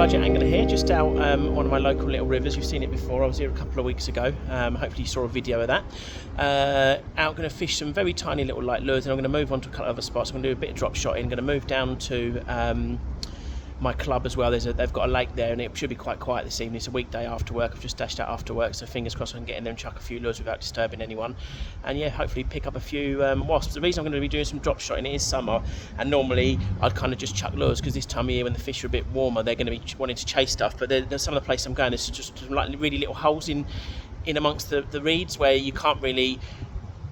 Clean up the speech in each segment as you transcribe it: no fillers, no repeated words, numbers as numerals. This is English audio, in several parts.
budget angler here, just out one of my local little rivers. You've seen it before. I was here a couple of weeks ago. Hopefully you saw a video of that. Out going to fish some very tiny little light lures, and I'm going to move on to a couple of other spots. I'm going to do a bit of drop shotting. I'm going to move down to my club as well. They've got a lake there, and it should be quite quiet this evening. It's a weekday after work. I've just dashed out after work, so fingers crossed I can get in there and chuck a few lures without disturbing anyone, and yeah, hopefully pick up a few wasps. The reason I'm going to be doing some drop shotting, it is summer, and normally I'd kind of just chuck lures, because this time of year when the fish are a bit warmer, they're going to be wanting to chase stuff. But there's some of the places I'm going, there's just like really little holes in amongst the reeds where you can't really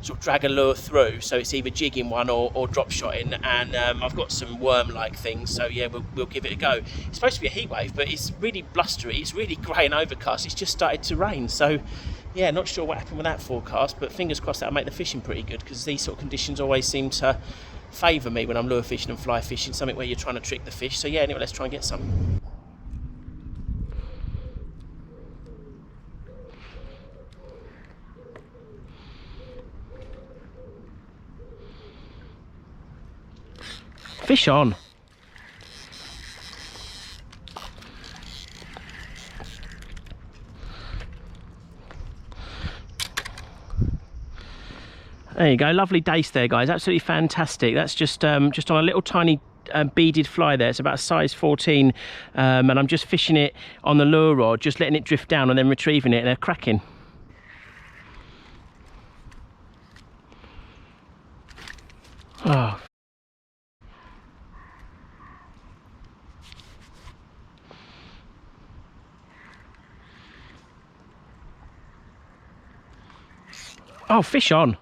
sort of drag a lure through, so it's either jigging one or drop shotting, and I've got some worm-like things, so yeah, we'll give it a go. It's supposed to be a heat wave, but it's really blustery, it's really grey and overcast, it's just started to rain, so yeah, not sure what happened with that forecast, but fingers crossed that'll make the fishing pretty good, because these sort of conditions always seem to favour me when I'm lure fishing and fly fishing, something where you're trying to trick the fish. So yeah, anyway, let's try and get some. Fish on. There you go, lovely dace there, guys, absolutely fantastic. That's just on a little tiny beaded fly there. It's about size 14, and I'm just fishing it on the lure rod, just letting it drift down and then retrieving it, and they're cracking. Oh. Oh, fish on.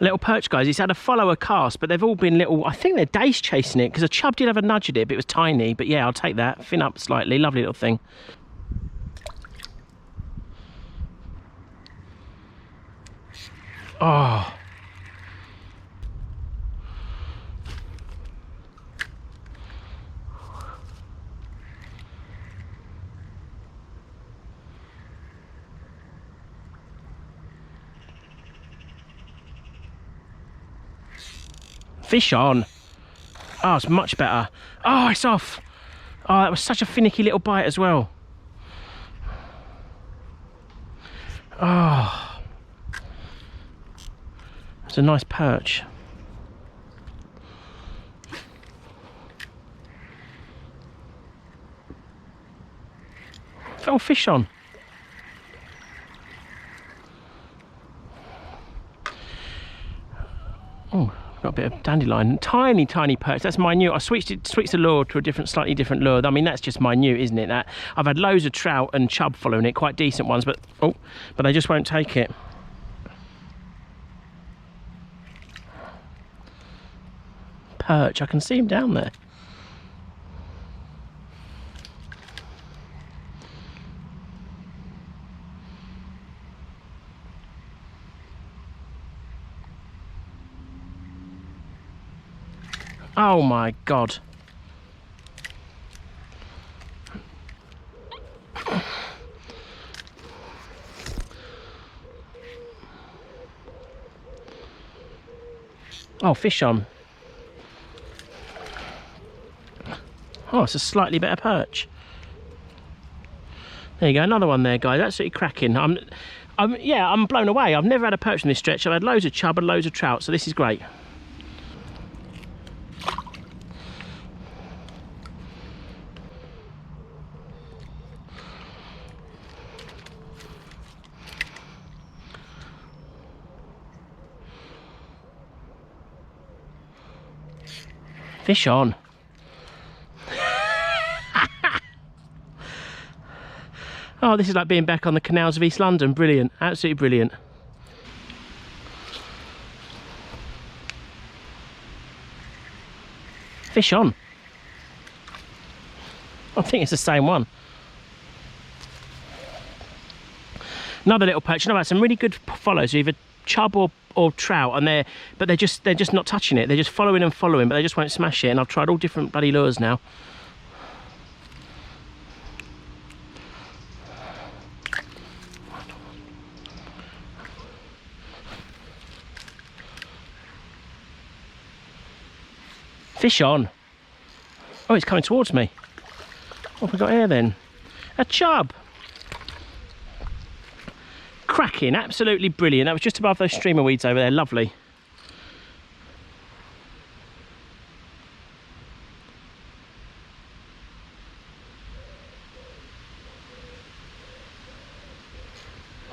A little perch, guys. He's had a follower cast, but they've all been little, I think they're dace chasing it, because a chub did have a nudge at it, but it was tiny. But yeah, I'll take that. Fin up slightly. Lovely little thing. Oh. Fish on. Oh, it's much better. Oh, it's off. Oh, that was such a finicky little bite as well. Oh, it's a nice perch. Oh, fish on. Oh, got a bit of dandelion. Tiny perch. That's minute. I switched the lure to a slightly different lure. I mean, that's just minute, isn't it? That I've had loads of trout and chub following it, quite decent ones, but they just won't take it. Perch. I can see him down there. Oh my God. Oh, fish on. Oh, it's a slightly better perch. There you go, another one there, guys. Absolutely cracking. I'm blown away. I've never had a perch in this stretch. I've had loads of chub and loads of trout, so this is great. Fish on. Oh, this is like being back on the canals of East London. Brilliant, absolutely brilliant. Fish on. I think it's the same one. Another little perch. I've had some really good follows, either chub or trout, and they're just not touching it. They're just following and following, but they just won't smash it. And I've tried all different bloody lures now. Fish on. Oh, it's coming towards me. What have we got here then? A chub. Cracking, absolutely brilliant. That was just above those streamer weeds over there, lovely.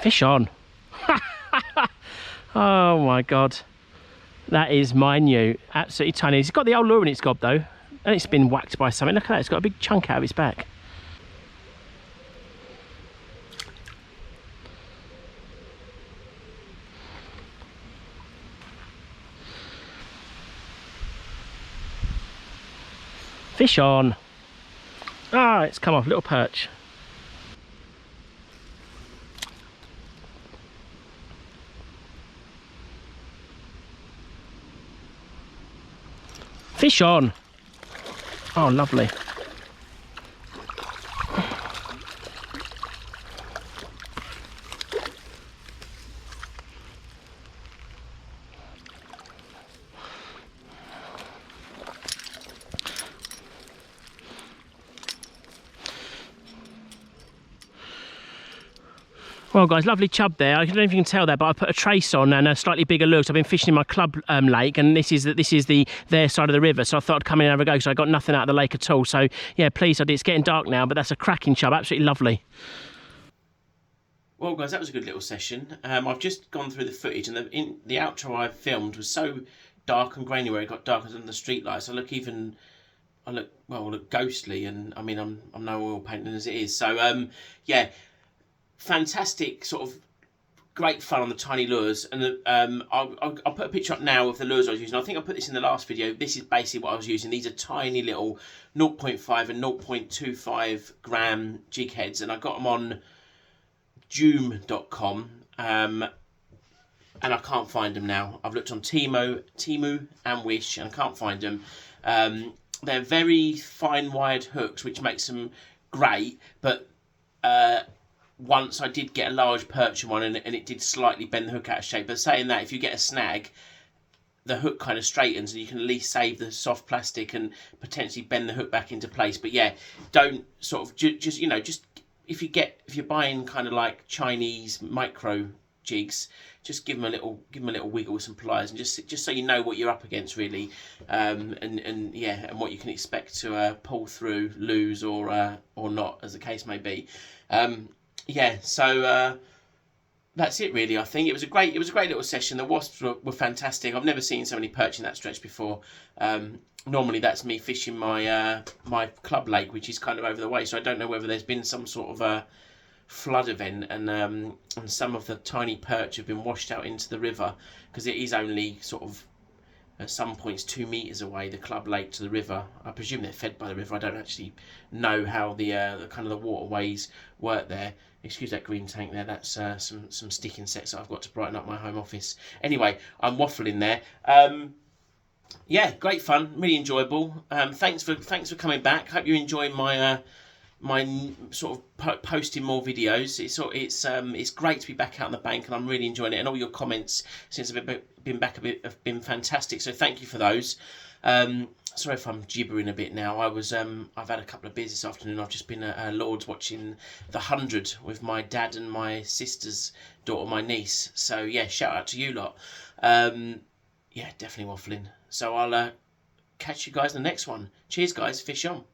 Fish on. Oh my God. That is minute, absolutely tiny. It's got the old lure in its gob though, and it's been whacked by something. Look at that, it's got a big chunk out of its back. Fish on. Ah, it's come off, little perch. Fish on. Oh, lovely. Well guys, lovely chub there. I don't know if you can tell that, but I put a trace on and a slightly bigger lure. So I've been fishing in my club lake, and this is their side of the river. So I thought I'd come in and have a go, so I got nothing out of the lake at all. So yeah, pleased I did. It's getting dark now, but that's a cracking chub, absolutely lovely. Well guys, that was a good little session. I've just gone through the footage, and the outro I filmed was so dark and grainy where it got darker than the street lights. I look ghostly, and I mean I'm no oil painting as it is. So yeah. Fantastic, sort of great fun on the tiny lures, and I'll put a picture up now of the lures I was using. I think I put this in the last video. This is basically what I was using. These are tiny little 0.5 and 0.25 gram jig heads, and I got them on Joom.com, and I can't find them now. I've looked on Temu and Wish, and I can't find them. They're very fine wired hooks, which makes them great, but once I did get a large perch in one, and it did slightly bend the hook out of shape. But saying that, if you get a snag, the hook kind of straightens, and you can at least save the soft plastic and potentially bend the hook back into place. But yeah, don't sort of just if you're buying kind of like Chinese micro jigs, just give them a little wiggle with some pliers, and just so you know what you're up against really, and what you can expect to pull through, lose, or not, as the case may be. So that's it really. I think it was a great little session. The wasps were fantastic. I've never seen so many perch in that stretch before. Normally that's me fishing my my club lake, which is kind of over the way, so I don't know whether there's been some sort of a flood event, and some of the tiny perch have been washed out into the river, because it is only sort of at some points 2 meters away, the club lake to the river. I presume they're fed by the river. I don't actually know how the kind of the waterways work there. Excuse that green tank there. That's some stick insects that I've got to brighten up my home office. Anyway, I'm waffling there. Yeah, great fun, really enjoyable. Thanks for coming back. Hope you're enjoying my my sort of posting more videos. It's great to be back out on the bank, and I'm really enjoying it. And all your comments since I've been back a bit have been fantastic. So thank you for those. Sorry if I'm gibbering a bit now. I've had a couple of beers this afternoon. I've just been at Lord's watching The 100 with my dad and my sister's daughter, my niece. So yeah, shout out to you lot. Yeah, definitely waffling. So I'll catch you guys in the next one. Cheers guys, fish on.